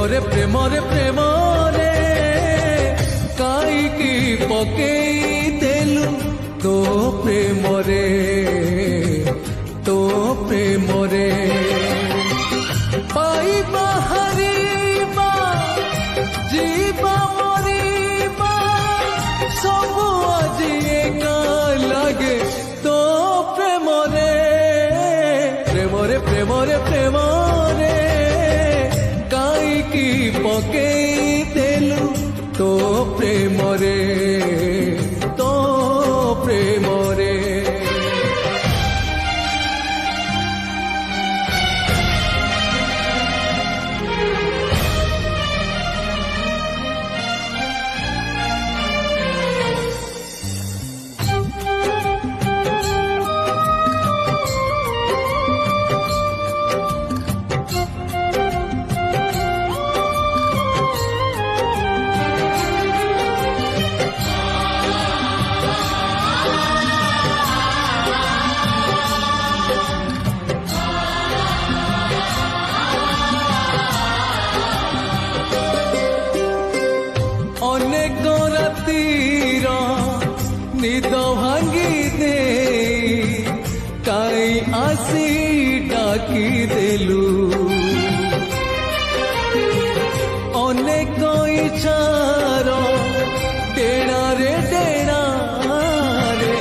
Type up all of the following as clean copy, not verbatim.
ପ୍ରେମରେ ପ୍ରେମରେ ପ୍ରେମରେ କାହିଁକି ପକେଇ ଦେଲୁ ତୋ ପ୍ରେମରେ ତୋ ପ୍ରେମରେ ପାଇବା ହାରିବା ଯିବା ମରିବା ସବୁ ଆଜି ଏକା ଲାଗେ ତୋ ପ୍ରେମରେ ପ୍ରେମରେ ପ୍ରେମରେ ପ୍ରେମରେ କାହିଁକି ପକେଇ ଦେଲୁ ତୋ ପ୍ରେମରେ ତୋ ପ୍ରେମରେ ଅନେକ ରାତିର ନିଦ ଭାଙ୍ଗି ଦେଇ କାଇଁ ଆସି ଡାକି ଦେଲୁ ଅନେକ ଇଚ୍ଛାର ଡେଣାରେ ଡେଣାରେ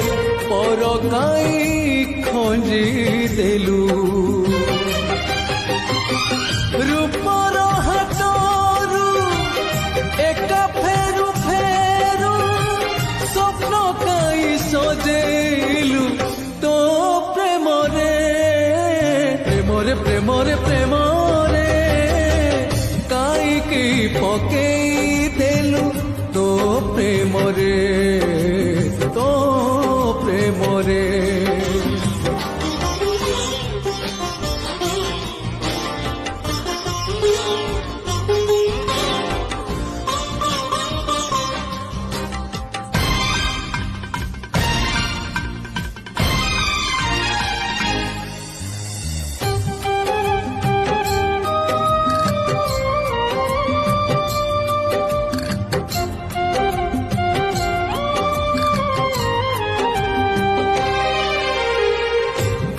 ପର କାଇଁ ଖଞ୍ଜି ଦେଲୁ ରୂପର ହାତରୁ ଏକା ଫେରୁ ଫେରୁ ସ୍ୱପ୍ନ କାଇଁ ସଜେଇଲୁ ତୋ ପ୍ରେମରେ ପ୍ରେମରେ ପ୍ରେମରେ ପ୍ରେମରେ କାହିଁକି ପକେଇ ଦେଲୁ ତୋ ପ୍ରେମରେ ତୋ ପ୍ରେମରେ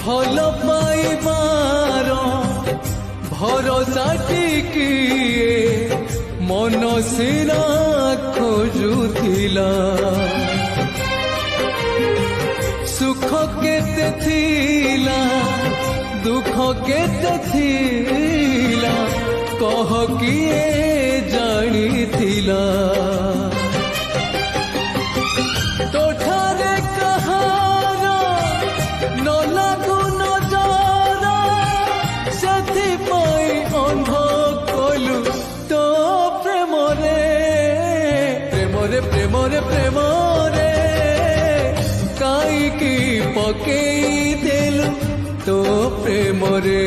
ଭଲ ପାଇବାର ଭରସା ଟିକିଏ ମନ ସିନା ଖୋଜୁଥିଲା ସୁଖ କେତେ ଥିଲା ଦୁଃଖ କେତେ ଥିଲା କହ କିଏ ଜାଣିଥିଲା ତୋଠାରେ କାହାର ନ ଲାଗୁ ନଜର ସେଥିପାଇଁ ଅନ୍ଧ କଲୁ ତୋ ପ୍ରେମରେ ପ୍ରେମରେ ପ୍ରେମରେ ପ୍ରେମରେ କାହିଁକି ପକେଇ ଦେଲୁ ତୋ ପ୍ରେମରେ